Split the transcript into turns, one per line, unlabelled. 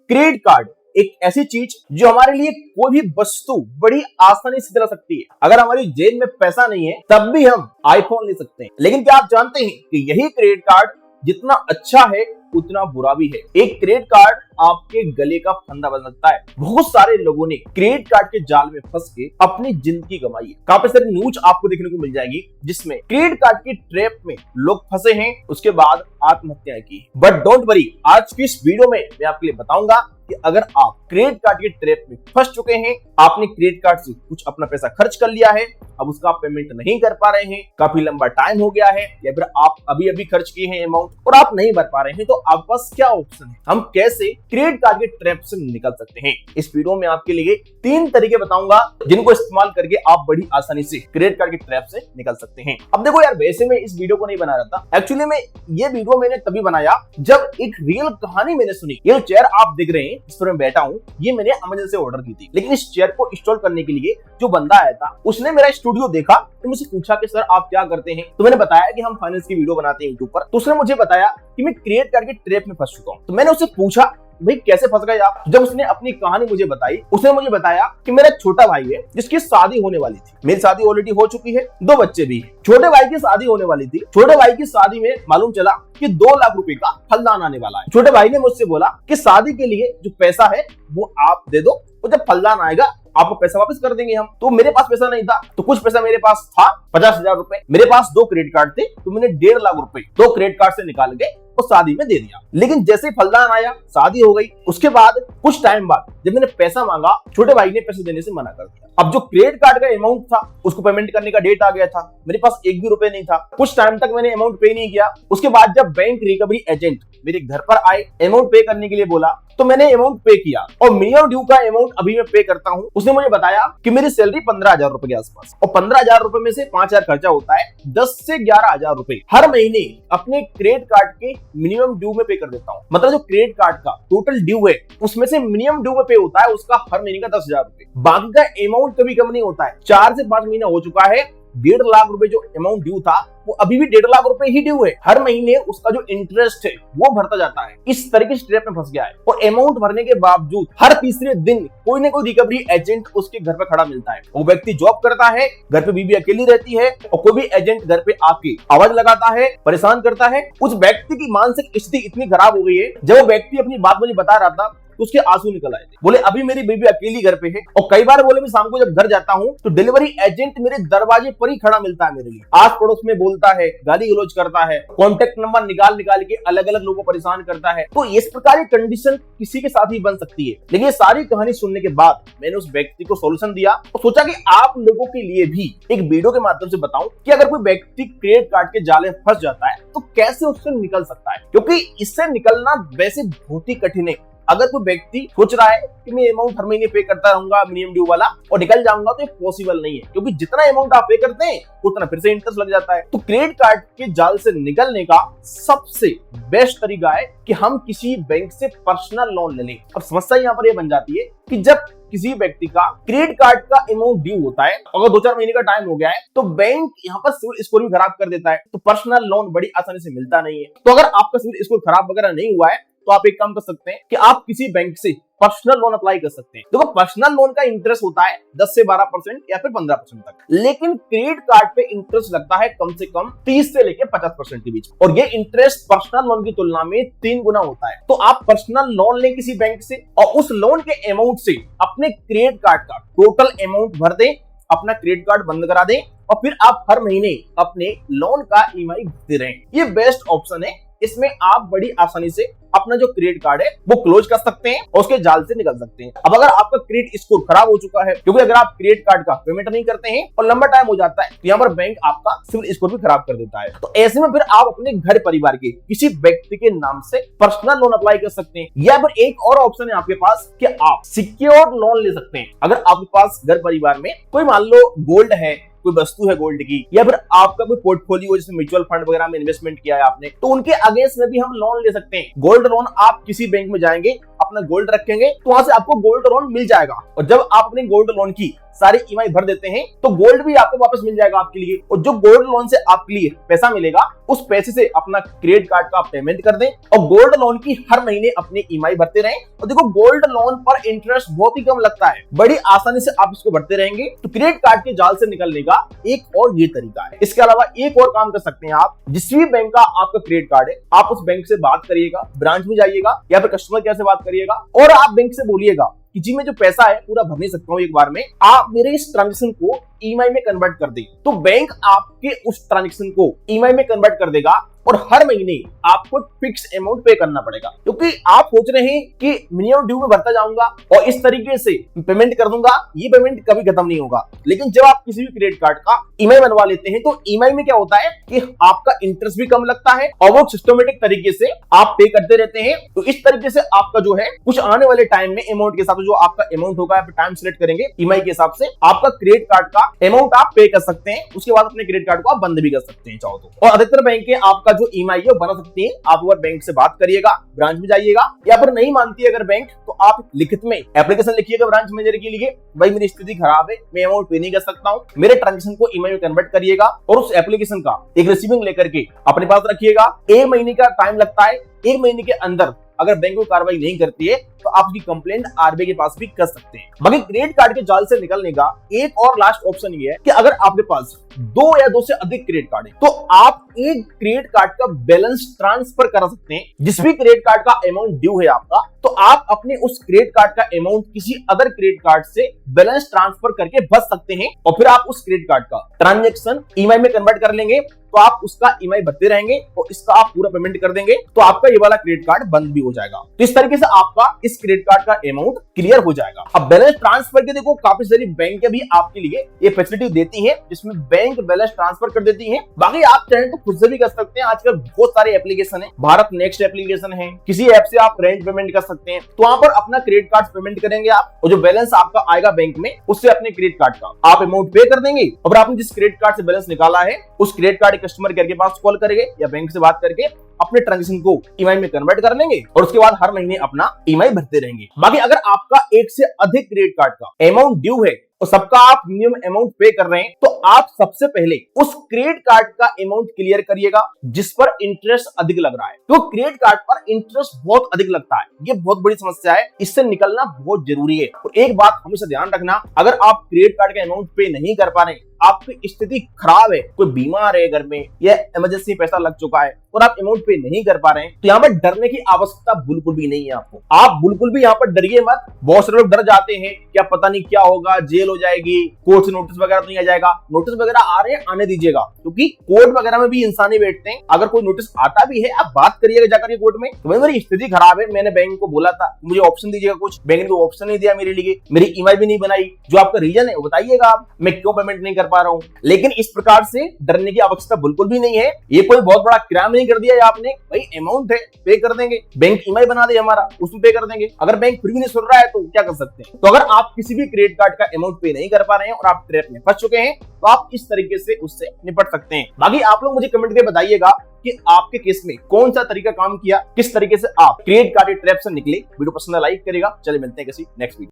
Credit card एक ऐसी चीज जो हमारे लिए कोई भी वस्तु बड़ी आसानी से दिला सकती है। अगर हमारी जेब में पैसा नहीं है तब भी हम आईफोन ले सकते हैं। लेकिन क्या आप जानते हैं कि यही क्रेडिट कार्ड जितना अच्छा है उतना बुरा भी है। एक क्रेडिट कार्ड आपके गले का फंदा बन सकता है। बहुत सारे लोगों ने क्रेडिट कार्ड के जाल में फंस के अपनी जिंदगी गंवाई है। काफी सारी न्यूज आपको देखने को मिल जाएगी जिसमें क्रेडिट कार्ड की ट्रैप में लोग फंसे हैं, उसके बाद आत्महत्या की। बट डोंट वरी, आज की इस वीडियो में मैं आपके लिए बताऊंगा कि अगर आप क्रेडिट कार्ड के ट्रैप में फंस चुके हैं, आपने क्रेडिट कार्ड से कुछ अपना पैसा खर्च कर लिया है, अब उसका आप पेमेंट नहीं कर पा रहे हैं, काफी लंबा टाइम हो गया है, या फिर आप अभी अभी खर्च किए हैं अमाउंट और आप नहीं भर पा रहे हैं, तो आपके पास क्या ऑप्शन है, हम कैसे क्रेडिट कार्ड के ट्रैप से निकल सकते हैं। इस वीडियो में आपके लिए 3 तरीके बताऊंगा जिनको इस्तेमाल करके आप बड़ी आसानी से क्रेडिट कार्ड के ट्रैप से निकल सकते हैं। अब देखो यार, वैसे मैं इस वीडियो को नहीं बना रहा था। एक्चुअली में ये वीडियो मैंने तभी बनाया जब एक रियल कहानी मैंने सुनी। ये चेयर आप देख रहे हैं जिस पर मैं बैठा हूँ, ये मैंने अमेज़न से ऑर्डर की थी। लेकिन इस चेयर को इंस्टॉल करने के लिए जो बंदा आया था उसने मेरा स्टूडियो देखा तो मुझसे पूछा कि सर आप क्या करते हैं। तो मैंने बताया कि हम फाइनेंस की वीडियो बनाते हैं यूट्यूब पर। तो उसने मुझे बताया कि मैं क्रेडिट कार्ड के ट्रैप में फंस चुका हूँ। तो मैंने उससे पूछा भाई कैसे फंस गए आप। जब उसने अपनी कहानी मुझे बताई, उसने मुझे बताया कि मेरा छोटा भाई है जिसकी शादी होने वाली थी। मेरी शादी ऑलरेडी हो चुकी है, 2 बच्चे भी हैं। छोटे भाई की शादी होने वाली थी। छोटे भाई की शादी में मालूम चला कि 2 लाख रुपए का फलदान आने वाला है। छोटे भाई ने मुझसे बोला कि शादी के लिए जो पैसा है वो आप दे दो, और जब फलदान आएगा आपको पैसा वापस कर देंगे हम। तो मेरे पास पैसा नहीं था, तो कुछ पैसा मेरे पास था 50,000 रुपए। मेरे पास 2 क्रेडिट कार्ड थे, तो मैंने 1.5 लाख रुपए 2 क्रेडिट कार्ड से निकाल के और शादी में दे दिया। लेकिन जैसे ही फलदान आया, शादी हो गई, उसके बाद कुछ टाइम बाद जब मैंने पैसा मांगा, छोटे भाई ने पैसे देने से मना कर दिया। अब जो क्रेडिट कार्ड का अमाउंट था उसको पेमेंट करने का डेट आ गया था, मेरे पास 1 भी रुपए नहीं था। कुछ टाइम तक मैंने अमाउंट पे नहीं किया। उसके बाद जब बैंक रिकवरी एजेंट मेरे घर पर आए, अमाउंट पे करने के लिए बोला, तो मैंने अमाउंट पे किया और मिनिमम ड्यू का अमाउंट अभी मैं पे करता हूं। उसने मुझे बताया कि मेरी सैलरी 15,000 रुपए के आसपास, और 15,000 रुपए में से 5,000 खर्चा होता है, 10 से 11,000 रुपए हर महीने अपने क्रेडिट कार्ड के मिनिमम ड्यू में पे कर देता हूं। मतलब जो क्रेडिट कार्ड का टोटल ड्यू है उसमें से मिनिमम ड्यू में पे होता है उसका हर महीने का 10,000 रुपए। बाकी का अमाउंट कभी कम नहीं होता है। 4 से 5 महीना हो चुका है, 1.5 लाख रुपए जो अमाउंट ड्यू था वो अभी भी 1.5 लाख रुपए ही ड्यू है। हर महीने उसका जो इंटरेस्ट है वो भरता जाता है। इस तरीके से ट्रैप में फंस गया है, और अमाउंट भरने के बावजूद हर तीसरे दिन कोई ना कोई रिकवरी एजेंट उसके घर पे खड़ा मिलता है। वो व्यक्ति जॉब करता है, घर पे बीवी अकेली रहती है, और कोई भी एजेंट घर पे आके आवाज लगाता है, परेशान करता है। उस व्यक्ति की मानसिक स्थिति इतनी खराब हो गई है, जब वो व्यक्ति अपनी बात मुझे बता रहा था तो उसके आंसू निकल आए थे। बोले अभी मेरी बेबी अकेली घर पे है, और कई बार बोले मैं शाम को जब घर जाता हूँ तो डिलीवरी एजेंट मेरे दरवाजे पर ही खड़ा मिलता है मेरे लिए। आस पड़ोस में बोलता है, गाली गलौज करता है, कॉन्टेक्ट नंबर निकाल निकाल के अलग अलग लोगों को परेशान करता है। तो इस प्रकार की कंडीशन किसी के साथ ही बन सकती है। लेकिन ये सारी कहानी सुनने के बाद मैंने उस व्यक्ति को सोल्यूशन दिया और सोचा कि आप लोगों के लिए भी एक वीडियो के माध्यम से बताऊं कि अगर कोई व्यक्ति क्रेडिट कार्ड के जाले में फंस जाता है तो कैसे उससे निकल सकता है, क्योंकि इससे निकलना वैसे बहुत ही कठिन है। अगर कोई व्यक्ति सोच रहा है कि मैं अमाउंट हर महीने पे करता रहूंगा मिनिमम ड्यू वाला और निकल जाऊंगा, तो ये पॉसिबल नहीं है, क्योंकि जितना अमाउंट आप पे करते हैं उतना फिर से इंटरेस्ट लग जाता है। तो क्रेडिट कार्ड के जाल से निकलने का सबसे बेस्ट तरीका है कि हम किसी बैंक से पर्सनल लोन ले लें। अब समस्या यहाँ पर यह बन जाती है कि जब किसी व्यक्ति का क्रेडिट कार्ड का अमाउंट ड्यू होता है, अगर 2-4 महीने का टाइम हो गया है, तो बैंक यहाँ पर सिविल स्कोर भी खराब कर देता है, तो पर्सनल लोन बड़ी आसानी से मिलता नहीं है। तो अगर आपका सिविल स्कोर खराब वगैरह नहीं हुआ है तो आप एक काम कर सकते हैं कि आप किसी बैंक से पर्सनल लोन अप्लाई कर सकते हैं। देखो पर्सनल लोन का इंटरेस्ट होता है 10 से 12% या फिर 15% तक, लेकिन क्रेडिट कार्ड पे इंटरेस्ट लगता है कम से कम 30 से लेकर 50% के बीच, और ये इंटरेस्ट पर्सनल लोन की तुलना में 3 गुना होता है। तो आप पर्सनल लोन लें किसी बैंक से और उस लोन के अमाउंट से अपने क्रेडिट कार्ड का टोटल अमाउंट भर दें, अपना क्रेडिट कार्ड बंद करा दें, और फिर आप हर महीने अपने लोन का ईएमआई भरते रहें। ये बेस्ट ऑप्शन है। इसमें आप बड़ी आसानी से अपना जो क्रेडिट कार्ड है वो क्लोज कर सकते हैं और उसके जाल से निकल सकते हैं। अब अगर आपका क्रेडिट स्कोर खराब हो चुका है, क्योंकि अगर आप क्रेडिट कार्ड का पेमेंट नहीं करते हैं और लंबा टाइम हो जाता है, तो यहाँ पर बैंक आपका सिविल स्कोर भी खराब कर देता है। तो ऐसे में फिर आप अपने घर परिवार के किसी व्यक्ति के नाम से पर्सनल लोन अप्लाई कर सकते हैं, या फिर एक और ऑप्शन है आपके पास कि आप सिक्योर्ड लोन ले सकते हैं। अगर आपके पास घर परिवार में कोई मान लो गोल्ड है, कोई वस्तु है गोल्ड की, या फिर आपका कोई पोर्टफोलियो जिसमें म्यूचुअल फंड वगैरह में इन्वेस्टमेंट किया है आपने, तो उनके अगेंस्ट में भी हम लोन ले सकते हैं। गोल्ड लोन आप किसी बैंक में जाएंगे, अपना गोल्ड रखेंगे, तो वहां से आपको गोल्ड लोन मिल जाएगा, और जब आप अपने गोल्ड लोन की सारे ईएमआई भर देते हैं तो गोल्ड भी आपको वापस मिल जाएगा आपके लिए। और जो गोल्ड लोन से आपके लिए पैसा मिलेगा उस पैसे से अपना क्रेडिट कार्ड का पेमेंट कर दें और गोल्ड लोन की हर महीने अपने ईएमआई भरते रहें। और देखो गोल्ड लोन पर इंटरेस्ट बहुत ही कम लगता है, बड़ी आसानी से आप इसको भरते रहेंगे। तो क्रेडिट कार्ड के जाल से निकलने का एक और ये तरीका है। इसके अलावा एक और काम कर सकते हैं आप, जिस भी बैंक का आपका क्रेडिट कार्ड है आप उस बैंक से बात करिएगा, ब्रांच में जाइएगा या फिर कस्टमर केयर से बात करिएगा और आप बैंक से बोलिएगा कि जी मैं जो पैसा है पूरा भर नहीं सकता हूँ एक बार में, आप मेरे इस ट्रांजेक्शन को ईएमआई में कन्वर्ट कर दें। तो बैंक आपके उस ट्रांजेक्शन को ईएमआई में कन्वर्ट कर देगा और हर महीने आपको फिक्स अमाउंट पे करना पड़ेगा। क्योंकि आप सोच रहे हैं कि मिनिमम ड्यू में भरता जाऊंगा और इस तरीके से पेमेंट कर दूंगा, ये पेमेंट कभी खत्म नहीं होगा। लेकिन जब आप किसी भी क्रेडिट कार्ड का ईएमआई बनवा लेते हैं तो ईएमआई में क्या होता है कि आपका इंटरेस्ट भी कम लगता है और वो सिस्टमेटिक तरीके से आप पे करते रहते हैं। तो इस तरीके से आपका जो है कुछ आने वाले टाइम में अमाउंट के हिसाब से जो आपका अमाउंट होगा टाइम सिलेक्ट करेंगे ईएमआई के हिसाब से आपका क्रेडिट कार्ड का अमाउंट आप पे कर सकते हैं। उसके बाद अपने क्रेडिट कार्ड को आप बंद भी कर सकते हैं चाहो तो। और अधिकतर बैंक आपका जो ईएमआई है बना सकते हैं। आप एक बार बैंक से बात करिएगा, ब्रांच में जाइएगा या फिर नहीं मानती है अगर बैंक तो आप लिखित में एप्लीकेशन लिखिएगा ब्रांच मैनेजर के लिए, भाई मेरी स्थिति खराब है, मैं अमाउंट पे नहीं कर सकता हूं, मेरे ट्रांजेक्शन को ईएमआई में कन्वर्ट करिएगा और उस एप्लीकेशन का एक रिसीविंग लेकर के अपने पास रखिएगा। 1 महीने का टाइम लगता है, 1 महीने के अंदर अगर बैंक कोई कार्रवाई नहीं करती है तो आप उसकी कंप्लेंट आरबीआई के पास भी कर सकते हैं। बाकी क्रेडिट कार्ड के जाल से निकलने का एक और लास्ट ऑप्शन ये है कि अगर आपके पास 2 या 2 से अधिक क्रेडिट कार्ड है तो आप एक क्रेडिट कार्ड का बैलेंस ट्रांसफर करा सकते हैं। जिस भी क्रेडिट कार्ड का अमाउंट ड्यू है आपका तो आप अपने उस क्रेडिट कार्ड का अमाउंट किसी अदर क्रेडिट कार्ड से बैलेंस ट्रांसफर करके भर सकते हैं और फिर आप उस क्रेडिट कार्ड का ट्रांजेक्शन ईएमआई में कन्वर्ट कर लेंगे तो आप उसका ईएमआई भरते रहेंगे और इसका आप पूरा पेमेंट कर देंगे तो आपका ये वाला क्रेडिट कार्ड बंद भी हो जाएगा। तो इस तरीके से आपका इस क्रेडिट कार्ड का अमाउंट क्लियर हो जाएगा। अब बैलेंस ट्रांसफर के देखो काफी सारी बैंक भी आपके लिए ये फैसिलिटी देती है जिसमें बैंक बैलेंस ट्रांसफर कर देती है। बाकी आप चाहें तो खुद से भी कर सकते हैं, आजकल बहुत सारे एप्लीकेशन है, भारत नेक्स्ट एप्लीकेशन है, किसी ऐप से आप रेंट पेमेंट कर सकते हैं। तो वहां पर अपना क्रेडिट कार्ड पेमेंट करेंगे आप और जो बैलेंस आपका आएगा बैंक में उससे अपने क्रेडिट कार्ड का आप अमाउंट पे कर देंगे और आपने जिस क्रेडिट कार्ड से बैलेंस निकाला है उस क्रेडिट कार्ड कस्टमर केयर के पास कॉल करेंगे या बैंक से बात करके अपने ट्रांजेक्शन को ईएमआई में कन्वर्ट कर लेंगे और उसके बाद हर महीने अपना ईएमआई भरते रहेंगे। बाकी अगर आपका 1 से अधिक क्रेडिट कार्ड का अमाउंट ड्यू है और सबका आप मिनिमम अमाउंट पे कर रहे हैं तो आप सबसे पहले उस क्रेडिट कार्ड का अमाउंट क्लियर करिएगा जिस पर इंटरेस्ट अधिक लग रहा है। तो क्रेडिट कार्ड पर इंटरेस्ट बहुत अधिक लगता है, ये बहुत बड़ी समस्या है, इससे निकलना बहुत जरूरी है। और एक बात हमेशा ध्यान रखना, अगर आप क्रेडिट कार्ड का अमाउंट पे नहीं कर पा रहे, आपकी स्थिति खराब है, कोई बीमार है घर में या इमरजेंसी पैसा लग चुका है और आप अमाउंट पे नहीं कर पा रहे हैं तो यहाँ पर डरने की आवश्यकता बिल्कुल भी नहीं है आपको। आप बिल्कुल भी यहाँ पर डरिए मत। बहुत सारे लोग डर जाते हैं क्या पता नहीं क्या होगा, जेल हो जाएगी, कोर्ट से नोटिस वगैरह तो नहीं आ जाएगा। नोटिस वगैरह आ रहे हैं, आने दीजिएगा, क्योंकि कोर्ट वगैरह में भी इंसान ही बैठते हैं। अगर कोई नोटिस आता भी है आप बात करिएगा जाकर के कोर्ट में, तो भाई मेरी स्थिति खराब है, मैंने बैंक को बोला था मुझे ऑप्शन दीजिएगा कुछ, बैंक ने कोई ऑप्शन नहीं दिया मेरे लिए, मेरी ईएमआई भी नहीं बनाई, जो आपका रीजन है वो बताइएगा आप, मैं क्यों पेमेंट नहीं कर पा रहा हूँ। लेकिन इस प्रकार से डरने की आवश्यकता बिल्कुल भी नहीं है, ये कोई बहुत बड़ा क्राइम नहीं कर दिया है आपने, भाई अमाउंट है पे कर देंगे, बैंक ईएमआई बना दे हमारा उसमें पे कर देंगे। अगर बैंक फिर भी नहीं सुन रहा है तो क्या कर सकते हैं। तो अगर आप किसी भी क्रेडिट कार्ड का अमाउंट पे नहीं कर पा रहे हैं और आप ट्रैप में फंस चुके हैं तो आप इस तरीके से उससे निपट सकते हैं। बाकी आप लोग मुझे कमेंट करके बताइएगा कि आपके केस में कौन सा तरीका काम किया, किस तरीके से आप क्रेडिट कार्ड ट्रैप से निकले। वीडियो पसंद है लाइक करेगा। चलिए मिलते हैं किसी नेक्स्ट वीडियो।